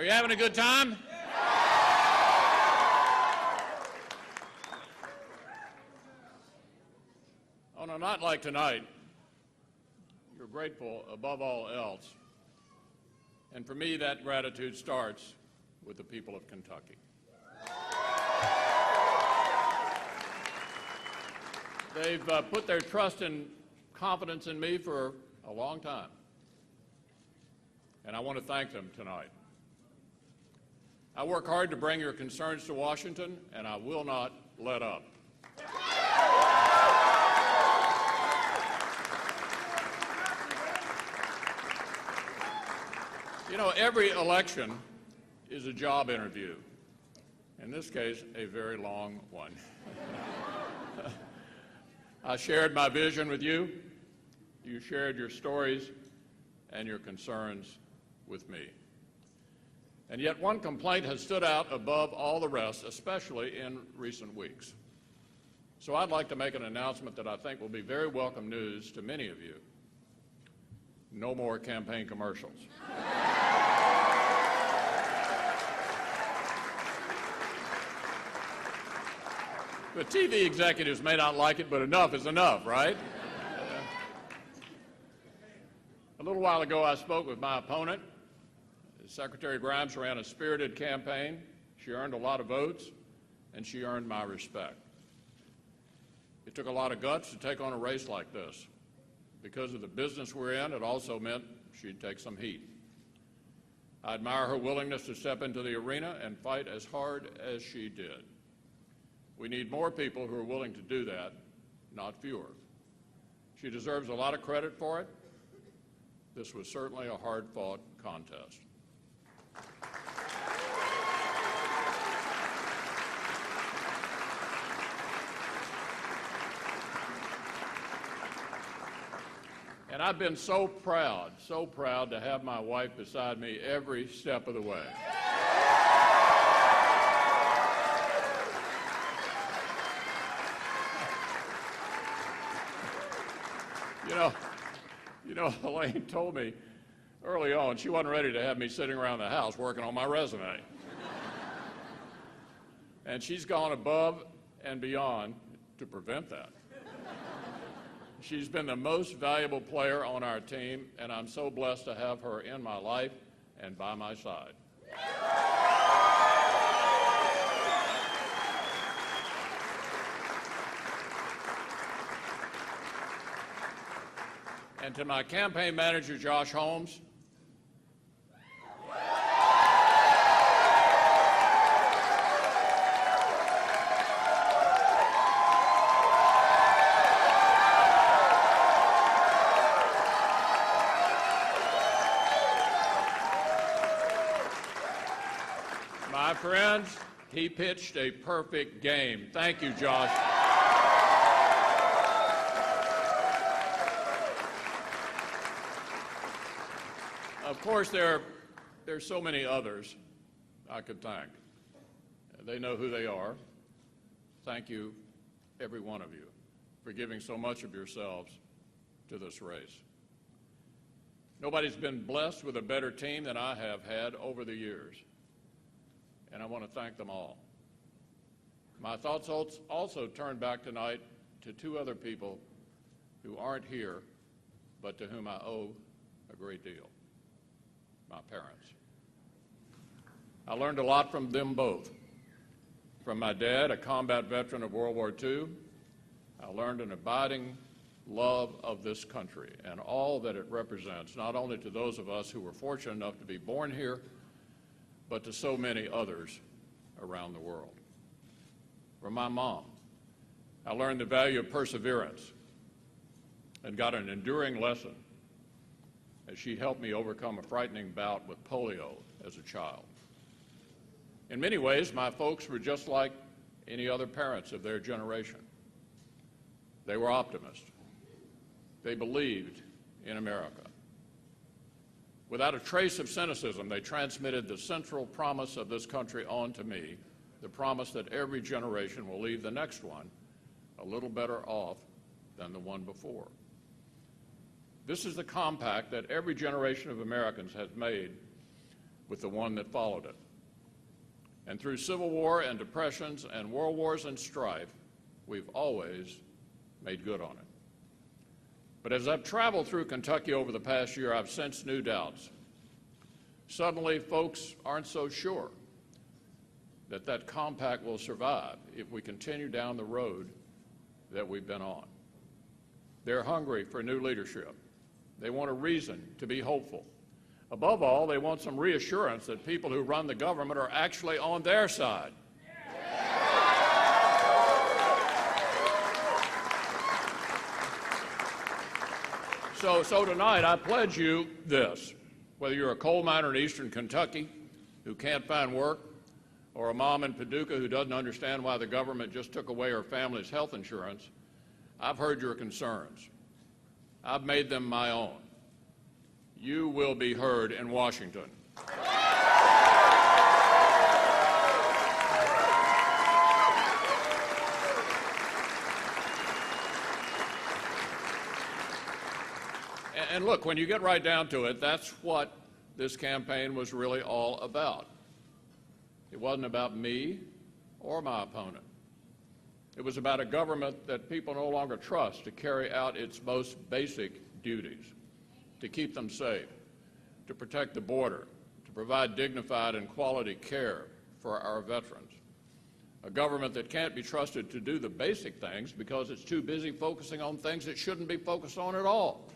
Are you having a good time? On a night like tonight, you're grateful above all else. And for me, that gratitude starts with the people of Kentucky. They've put their trust and confidence in me for a long time, and I want to thank them tonight. I work hard to bring your concerns to Washington, and I will not let up. You know, every election is a job interview. In this case, a very long one. I shared my vision with you. You shared your stories and your concerns with me. And yet one complaint has stood out above all the rest, especially in recent weeks. So I'd like to make an announcement that I think will be very welcome news to many of you. No more campaign commercials. The TV executives may not like it, but enough is enough, right? A little while ago, I spoke with my opponent. Secretary Grimes ran a spirited campaign. She earned a lot of votes, and she earned my respect. It took a lot of guts to take on a race like this. Because of the business we're in, it also meant she'd take some heat. I admire her willingness to step into the arena and fight as hard as she did. We need more people who are willing to do that, not fewer. She deserves a lot of credit for it. This was certainly a hard-fought contest. And I've been so proud to have my wife beside me every step of the way. You know, Elaine told me early on she wasn't ready to have me sitting around the house working on my resume. And she's gone above and beyond to prevent that. She's been the most valuable player on our team, and I'm so blessed to have her in my life and by my side. And to my campaign manager, Josh Holmes, my friends, he pitched a perfect game. Thank you, Josh. Of course, there's so many others I could thank. They know who they are. Thank you, every one of you, for giving so much of yourselves to this race. Nobody's been blessed with a better team than I have had over the years, and I want to thank them all. My thoughts also turn back tonight to two other people who aren't here, but to whom I owe a great deal. My parents. I learned a lot from them both. From my dad, a combat veteran of World War II, I learned an abiding love of this country and all that it represents, not only to those of us who were fortunate enough to be born here, but to so many others around the world. From my mom, I learned the value of perseverance and got an enduring lesson as she helped me overcome a frightening bout with polio as a child. In many ways, my folks were just like any other parents of their generation. They were optimists. They believed in America. Without a trace of cynicism, they transmitted the central promise of this country on to me, the promise that every generation will leave the next one a little better off than the one before. This is the compact that every generation of Americans has made with the one that followed it. And through civil war and depressions and world wars and strife, we've always made good on it. But as I've traveled through Kentucky over the past year, I've sensed new doubts. Suddenly, folks aren't so sure that that compact will survive if we continue down the road that we've been on. They're hungry for new leadership. They want a reason to be hopeful. Above all, they want some reassurance that people who run the government are actually on their side. So tonight, I pledge you this. Whether you're a coal miner in eastern Kentucky who can't find work, or a mom in Paducah who doesn't understand why the government just took away her family's health insurance, I've heard your concerns. I've made them my own. You will be heard in Washington. And look, when you get right down to it, that's what this campaign was really all about. It wasn't about me or my opponent. It was about a government that people no longer trust to carry out its most basic duties, to keep them safe, to protect the border, to provide dignified and quality care for our veterans. A government that can't be trusted to do the basic things because it's too busy focusing on things it shouldn't be focused on at all.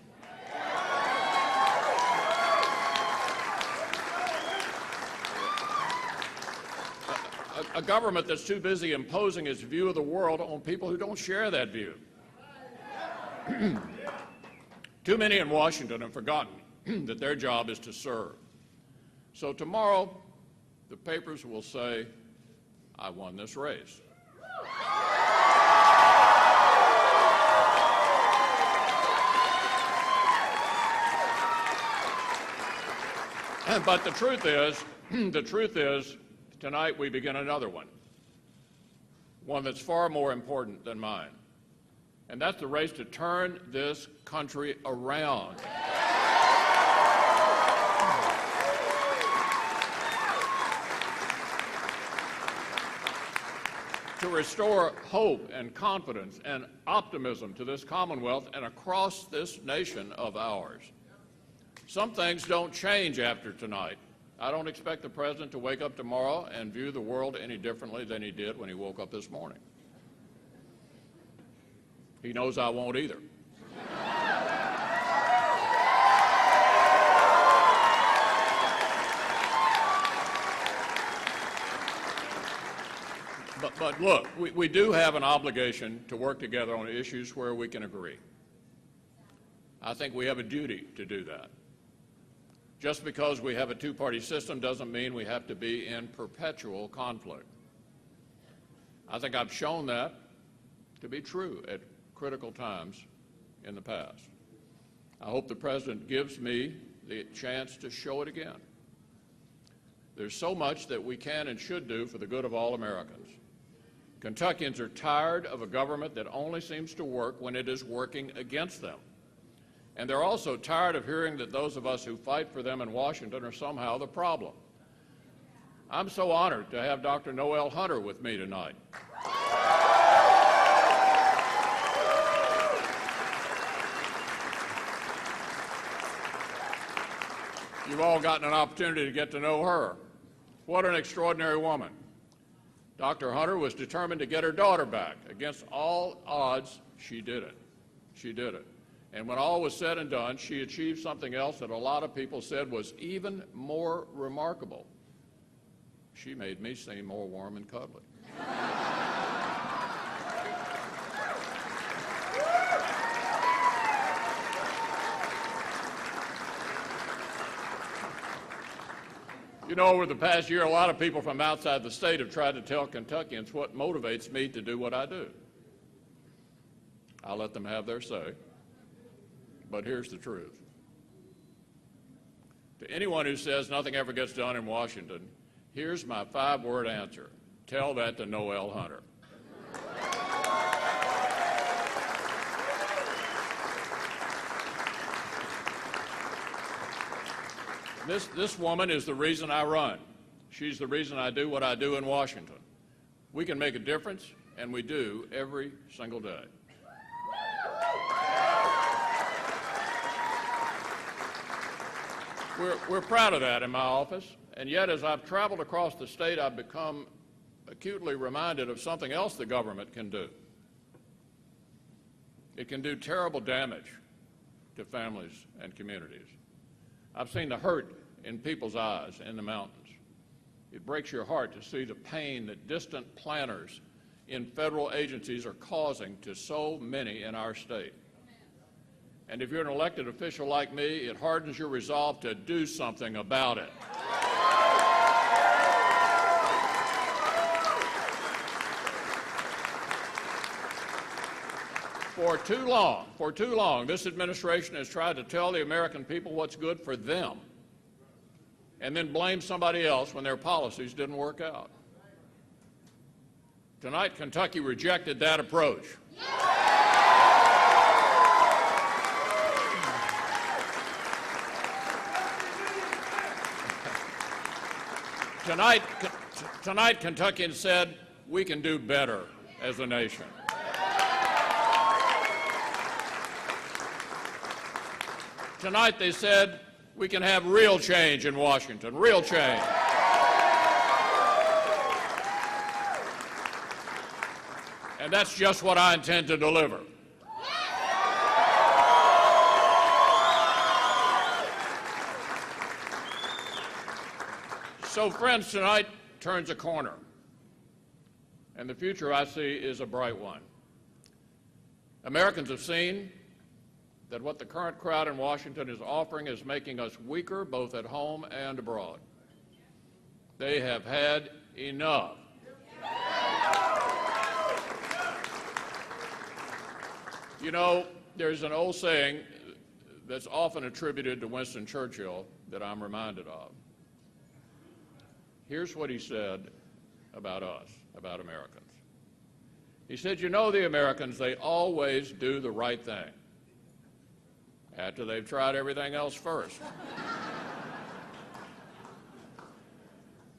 A government that's too busy imposing its view of the world on people who don't share that view. Too many in Washington have forgotten that their job is to serve. So tomorrow, the papers will say, I won this race. But the truth is, tonight we begin another one that's far more important than mine. And that's the race to turn this country around. To restore hope and confidence and optimism to this Commonwealth and across this nation of ours. Some things don't change after tonight. I don't expect the President to wake up tomorrow and view the world any differently than he did when he woke up this morning. He knows I won't either. But look, we do have an obligation to work together on issues where we can agree. I think we have a duty to do that. Just because we have a two-party system doesn't mean we have to be in perpetual conflict. I think I've shown that to be true at critical times in the past. I hope the President gives me the chance to show it again. There's so much that we can and should do for the good of all Americans. Kentuckians are tired of a government that only seems to work when it is working against them. And they're also tired of hearing that those of us who fight for them in Washington are somehow the problem. I'm so honored to have Dr. Noel Hunter with me tonight. You've all gotten an opportunity to get to know her. What an extraordinary woman. Dr. Hunter was determined to get her daughter back. Against all odds, she did it. She did it. And when all was said and done, she achieved something else that a lot of people said was even more remarkable. She made me seem more warm and cuddly. You know, over the past year, a lot of people from outside the state have tried to tell Kentuckians what motivates me to do what I do. I'll let them have their say. But here's the truth. To anyone who says nothing ever gets done in Washington, here's my 5-word answer. Tell that to Noel Hunter. This woman is the reason I run. She's the reason I do what I do in Washington. We can make a difference, and we do every single day. We're proud of that in my office, and yet as I've traveled across the state, I've become acutely reminded of something else the government can do. It can do terrible damage to families and communities. I've seen the hurt in people's eyes in the mountains. It breaks your heart to see the pain that distant planners in federal agencies are causing to so many in our state. And if you're an elected official like me, it hardens your resolve to do something about it. For too long, this administration has tried to tell the American people what's good for them and then blame somebody else when their policies didn't work out. Tonight, Kentucky rejected that approach. Tonight, Kentuckians said, we can do better as a nation. Tonight, they said, we can have real change in Washington, real change. And that's just what I intend to deliver. So, friends, tonight turns a corner, and the future I see is a bright one. Americans have seen that what the current crowd in Washington is offering is making us weaker both at home and abroad. They have had enough. You know, there's an old saying that's often attributed to Winston Churchill that I'm reminded of. Here's what he said about us, about Americans. He said, you know, the Americans, they always do the right thing after they've tried everything else first.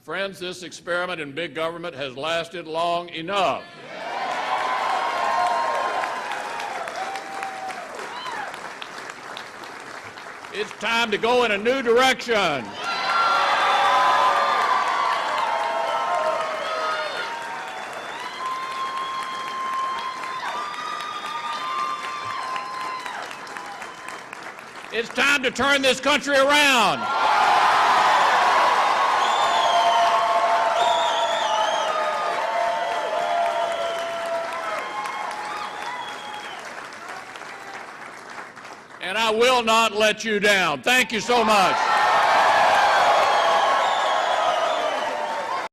Friends, this experiment in big government has lasted long enough. It's time to go in a new direction. It's time to turn this country around. And I will not let you down. Thank you so much.